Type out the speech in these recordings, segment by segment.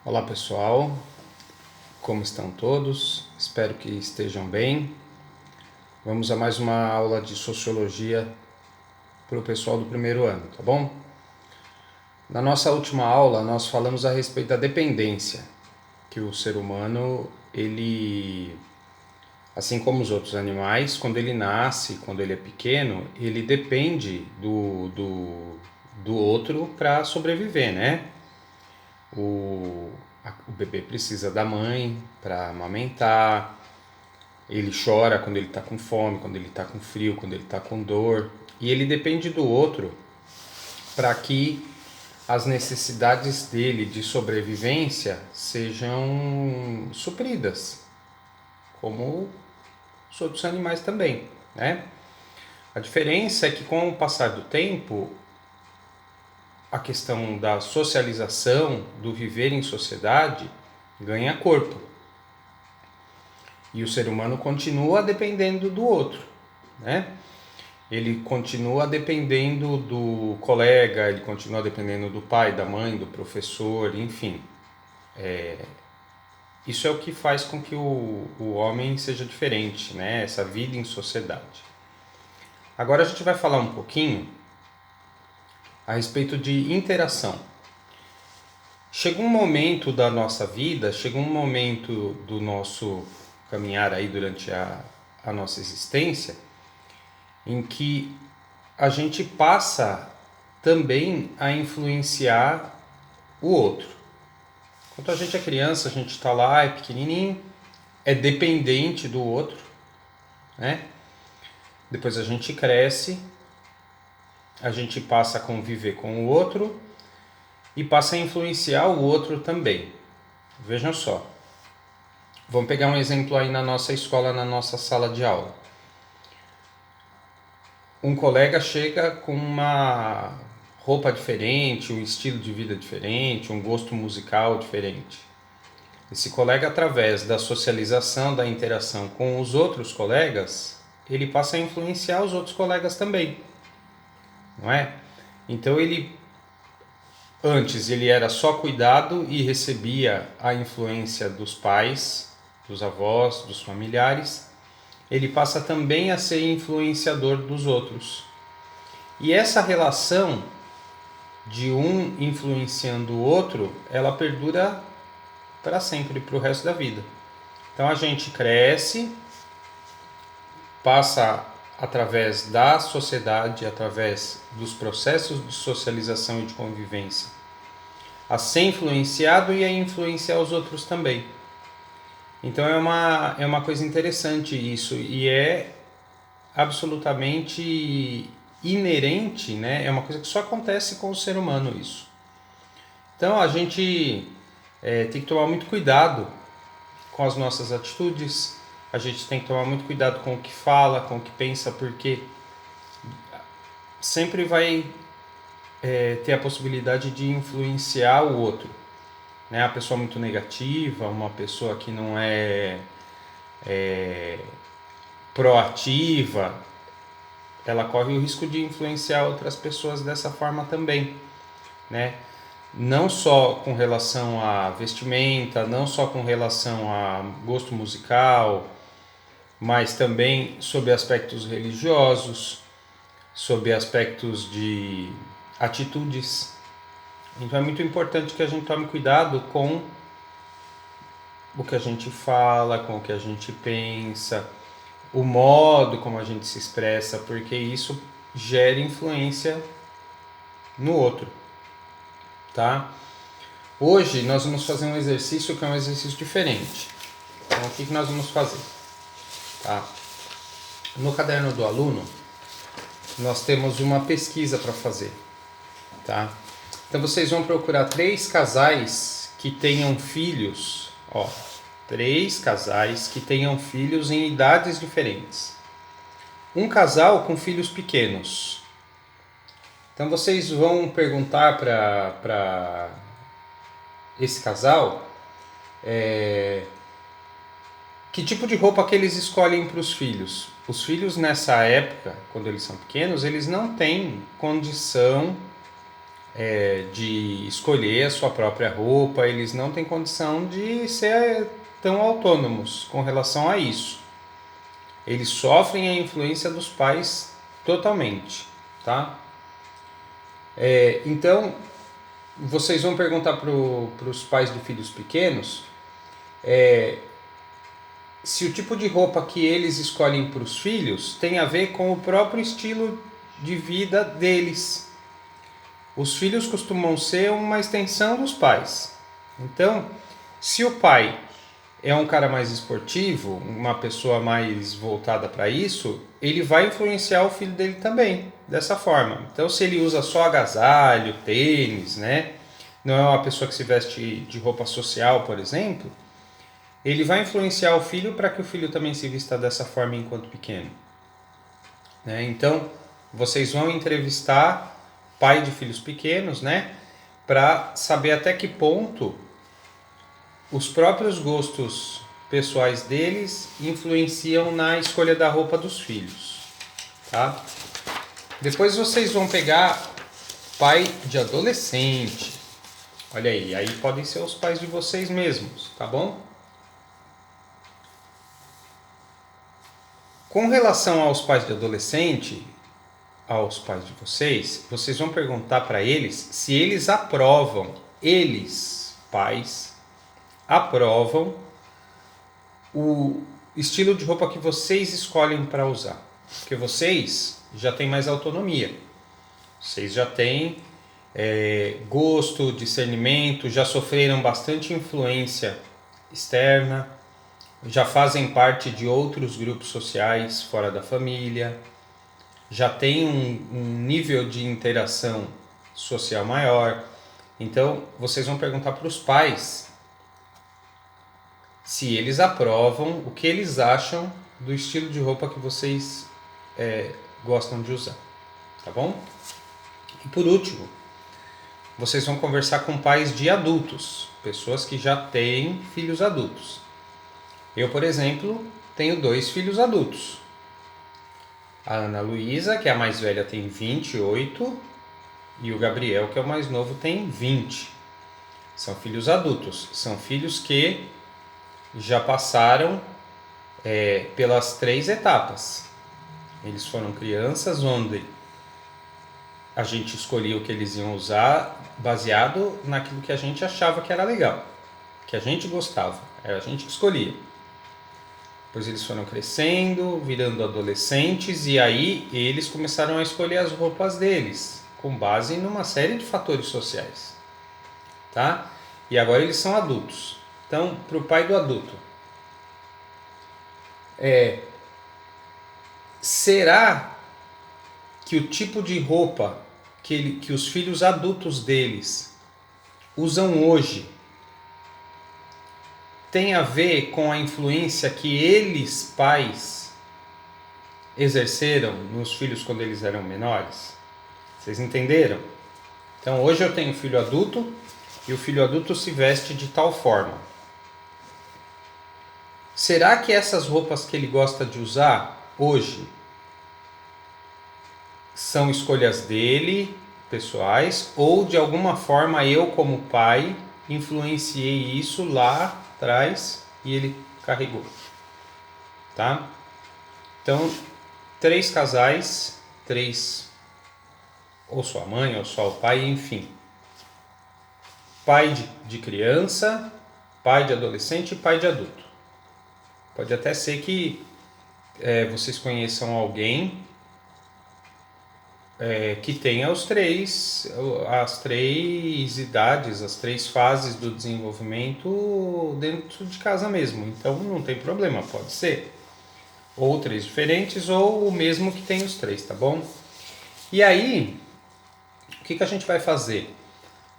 Olá pessoal, como estão todos? Espero que estejam bem. Vamos a mais uma aula de Sociologia para o pessoal do primeiro ano, tá bom? Na nossa última aula nós falamos a respeito da dependência, que o ser humano, assim como os outros animais, quando ele nasce, quando ele é pequeno, ele depende do outro para sobreviver, né? O bebê precisa da mãe para amamentar, ele chora quando ele está com fome, quando ele está com frio, quando ele está com dor, e ele depende do outro para que as necessidades dele de sobrevivência sejam supridas, como os outros animais também, né? A diferença é que com o passar do tempo, a questão da socialização, do viver em sociedade, ganha corpo. E o ser humano continua dependendo do outro, né? Ele continua dependendo do colega, ele continua dependendo do pai, da mãe, do professor, enfim. Isso é o que faz com que o homem seja diferente, né? Essa vida em sociedade. Agora a gente vai falar um pouquinho a respeito de interação. Chega um momento da nossa vida, chega um momento do nosso caminhar aí durante a nossa existência, em que a gente passa também a influenciar o outro. Quando a gente é criança, a gente está lá, é pequenininho, é dependente do outro, né? Depois a gente cresce, a gente passa a conviver com o outro e passa a influenciar o outro também. Vejam só. Vamos pegar um exemplo aí na nossa escola, na nossa sala de aula. Um colega chega com uma roupa diferente, um estilo de vida diferente, um gosto musical diferente. Esse colega, através da socialização, da interação com os outros colegas, ele passa a influenciar os outros colegas também, não é? Então antes ele era só cuidado e recebia a influência dos pais, dos avós, dos familiares. Ele passa também a ser influenciador dos outros. E essa relação de um influenciando o outro, ela perdura para sempre, para o resto da vida. Então a gente cresce, passa através da sociedade, através dos processos de socialização e de convivência, a ser influenciado e a influenciar os outros também. Então é uma coisa interessante isso, e é absolutamente inerente, né? É uma coisa que só acontece com o ser humano isso. Então a gente tem que tomar muito cuidado com as nossas atitudes, a gente tem que tomar muito cuidado com o que fala, com o que pensa, porque sempre vai ter a possibilidade de influenciar o outro, né? A pessoa muito negativa, uma pessoa que não é proativa, ela corre o risco de influenciar outras pessoas dessa forma também, né? Não só com relação à vestimenta, não só com relação a gosto musical, mas também sobre aspectos religiosos, sobre aspectos de atitudes. Então é muito importante que a gente tome cuidado com o que a gente fala, com o que a gente pensa, o modo como a gente se expressa, porque isso gera influência no outro, tá? Hoje nós vamos fazer um exercício que é um exercício diferente. Então o que nós vamos fazer? Tá? No caderno do aluno nós temos uma pesquisa para fazer, tá? Então vocês vão procurar 3 casais que tenham filhos, ó, 3 casais que tenham filhos em idades diferentes. Um casal com filhos pequenos. Então vocês vão perguntar para esse casal que tipo de roupa que eles escolhem para os filhos. Os filhos nessa época, quando eles são pequenos, eles não têm condição de escolher a sua própria roupa, eles não têm condição de ser tão autônomos com relação a isso. Eles sofrem a influência dos pais totalmente, tá? Então, vocês vão perguntar para os pais de filhos pequenos se o tipo de roupa que eles escolhem para os filhos tem a ver com o próprio estilo de vida deles. Os filhos costumam ser uma extensão dos pais. Então, se o pai é um cara mais esportivo, uma pessoa mais voltada para isso, ele vai influenciar o filho dele também, dessa forma. Então, se ele usa só agasalho, tênis, né? Não é uma pessoa que se veste de roupa social, por exemplo, ele vai influenciar o filho para que o filho também se vista dessa forma enquanto pequeno. Né? Então, vocês vão entrevistar pai de filhos pequenos, né? Para saber até que ponto os próprios gostos pessoais deles influenciam na escolha da roupa dos filhos, tá? Depois vocês vão pegar pai de adolescente. Olha aí podem ser os pais de vocês mesmos, tá bom? Com relação aos pais de adolescente, aos pais de vocês, vocês vão perguntar para eles se eles aprovam, pais, aprovam o estilo de roupa que vocês escolhem para usar. Porque vocês já têm mais autonomia. Vocês já têm gosto, discernimento, já sofreram bastante influência externa, já fazem parte de outros grupos sociais fora da família, já tem um nível de interação social maior. Então, vocês vão perguntar para os pais se eles aprovam, o que eles acham do estilo de roupa que vocês gostam de usar, tá bom? E por último, vocês vão conversar com pais de adultos, pessoas que já têm filhos adultos. Eu, por exemplo, tenho 2 filhos adultos. A Ana Luísa, que é a mais velha, tem 28, e o Gabriel, que é o mais novo, tem 20. São filhos adultos, são filhos que já passaram pelas 3 etapas. Eles foram crianças onde a gente escolhia o que eles iam usar baseado naquilo que a gente achava que era legal, que a gente gostava, a gente escolhia. Depois eles foram crescendo, virando adolescentes, e aí eles começaram a escolher as roupas deles, com base numa série de fatores sociais, tá? E agora eles são adultos. Então, para o pai do adulto, será que o tipo de roupa que os filhos adultos deles usam hoje tem a ver com a influência que eles, pais, exerceram nos filhos quando eles eram menores? Vocês entenderam? Então, hoje eu tenho um filho adulto e o filho adulto se veste de tal forma. Será que essas roupas que ele gosta de usar hoje são escolhas dele, pessoais, ou de alguma forma eu, como pai, influenciei isso lá atrás e ele carregou, tá? Então, 3 casais, 3, ou sua mãe, ou só o pai, enfim. Pai de criança, pai de adolescente e pai de adulto. Pode até ser que vocês conheçam alguém que tenha as 3 idades, as 3 fases do desenvolvimento dentro de casa mesmo. Então não tem problema, pode ser. Ou 3 diferentes, ou o mesmo que tem os 3, tá bom? E aí, o que a gente vai fazer?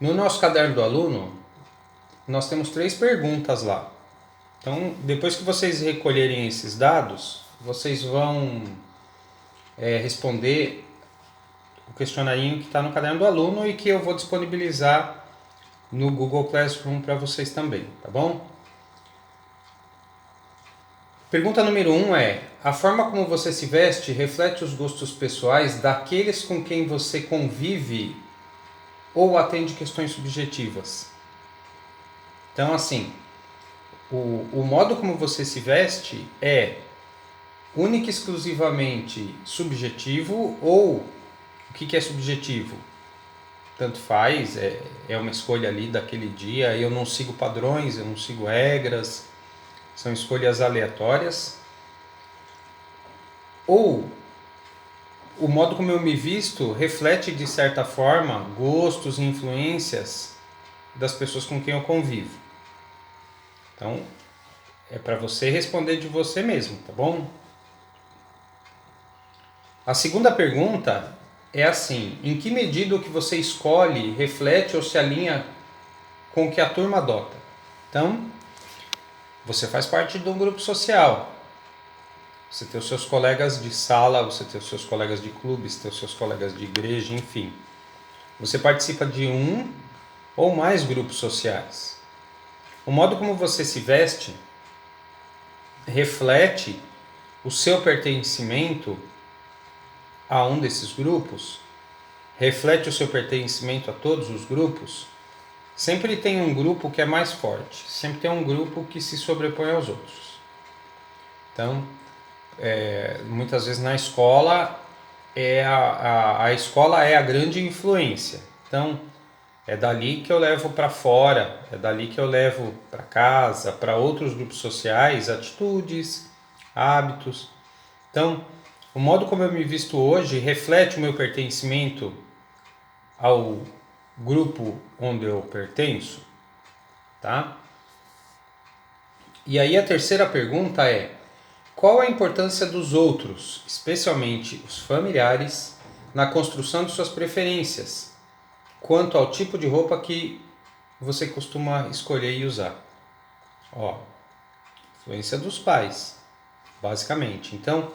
No nosso caderno do aluno, nós temos 3 perguntas lá. Então, depois que vocês recolherem esses dados, vocês vão responder o questionarinho que está no caderno do aluno e que eu vou disponibilizar no Google Classroom para vocês também, tá bom? Pergunta número 1 é: a forma como você se veste reflete os gostos pessoais daqueles com quem você convive ou atende questões subjetivas? Então, assim, o modo como você se veste é única e exclusivamente subjetivo, ou o que é subjetivo? Tanto faz, é uma escolha ali daquele dia, eu não sigo padrões, eu não sigo regras, são escolhas aleatórias. Ou o modo como eu me visto reflete de certa forma gostos e influências das pessoas com quem eu convivo. Então, é para você responder de você mesmo, tá bom? A segunda pergunta é assim: em que medida o que você escolhe reflete ou se alinha com o que a turma adota? Então, você faz parte de um grupo social. Você tem os seus colegas de sala, você tem os seus colegas de clubes, tem os seus colegas de igreja, enfim. Você participa de um ou mais grupos sociais. O modo como você se veste reflete o seu pertencimento a um desses grupos, reflete o seu pertencimento a todos os grupos. Sempre tem um grupo que é mais forte, sempre tem um grupo que se sobrepõe aos outros. Então, muitas vezes na escola, a escola é a grande influência. Então, é dali que eu levo para fora, é dali que eu levo para casa, para outros grupos sociais, atitudes, hábitos. Então, o modo como eu me visto hoje reflete o meu pertencimento ao grupo onde eu pertenço, tá? E aí a terceira pergunta é: qual a importância dos outros, especialmente os familiares, na construção de suas preferências, quanto ao tipo de roupa que você costuma escolher e usar? Ó, influência dos pais, basicamente. Então,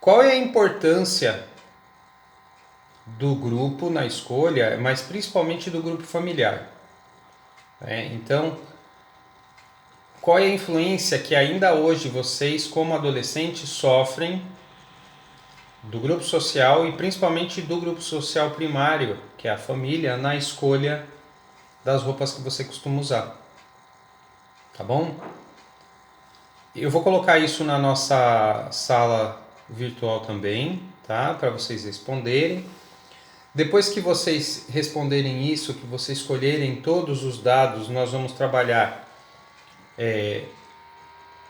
qual é a importância do grupo na escolha, mas principalmente do grupo familiar? Então, qual é a influência que ainda hoje vocês, como adolescentes, sofrem do grupo social e principalmente do grupo social primário, que é a família, na escolha das roupas que você costuma usar? Tá bom? Eu vou colocar isso na nossa sala virtual também, tá? Para vocês responderem. Depois que vocês responderem isso, que vocês escolherem todos os dados, nós vamos trabalhar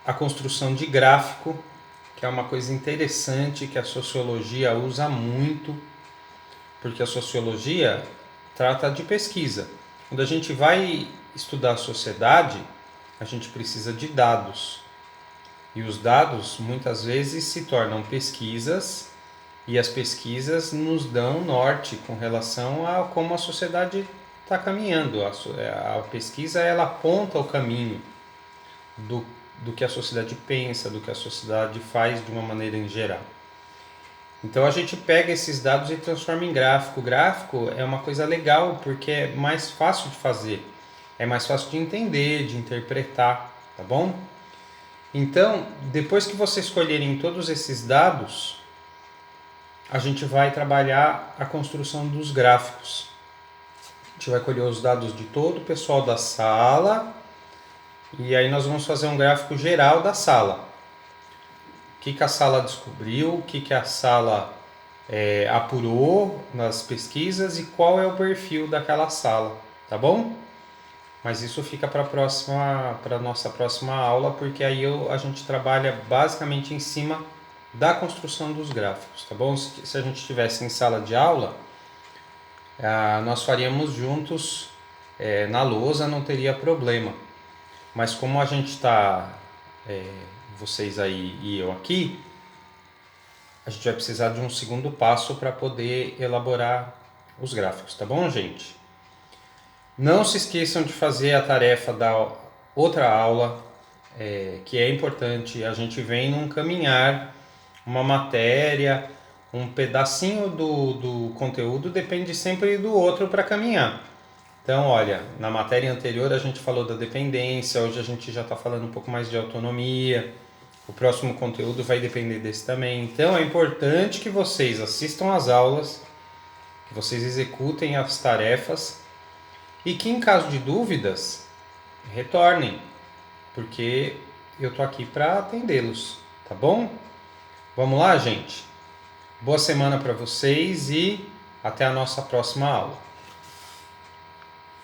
a construção de gráfico, que é uma coisa interessante que a sociologia usa muito, porque a sociologia trata de pesquisa. Quando a gente vai estudar a sociedade, a gente precisa de dados. E os dados muitas vezes se tornam pesquisas, e as pesquisas nos dão norte com relação a como a sociedade está caminhando. A pesquisa ela aponta o caminho do que a sociedade pensa, do que a sociedade faz de uma maneira em geral. Então a gente pega esses dados e transforma em gráfico. O gráfico é uma coisa legal porque é mais fácil de fazer, é mais fácil de entender, de interpretar, tá bom? Então, depois que vocês escolherem todos esses dados, a gente vai trabalhar a construção dos gráficos. A gente vai colher os dados de todo o pessoal da sala e aí nós vamos fazer um gráfico geral da sala. O que a sala descobriu, o que a sala apurou nas pesquisas e qual é o perfil daquela sala, tá bom? Mas isso fica para a nossa próxima aula, porque aí a gente trabalha basicamente em cima da construção dos gráficos, tá bom? Se a gente estivesse em sala de aula, nós faríamos juntos na lousa, não teria problema. Mas como a gente está, vocês aí e eu aqui, a gente vai precisar de um segundo passo para poder elaborar os gráficos, tá bom, gente? Não se esqueçam de fazer a tarefa da outra aula, que é importante. A gente vem num caminhar, uma matéria, um pedacinho do conteúdo depende sempre do outro para caminhar. Então, olha, na matéria anterior a gente falou da dependência, hoje a gente já está falando um pouco mais de autonomia. O próximo conteúdo vai depender desse também. Então, é importante que vocês assistam às aulas, que vocês executem as tarefas e que, em caso de dúvidas, retornem, porque eu tô aqui para atendê-los, tá bom? Vamos lá, gente? Boa semana para vocês e até a nossa próxima aula.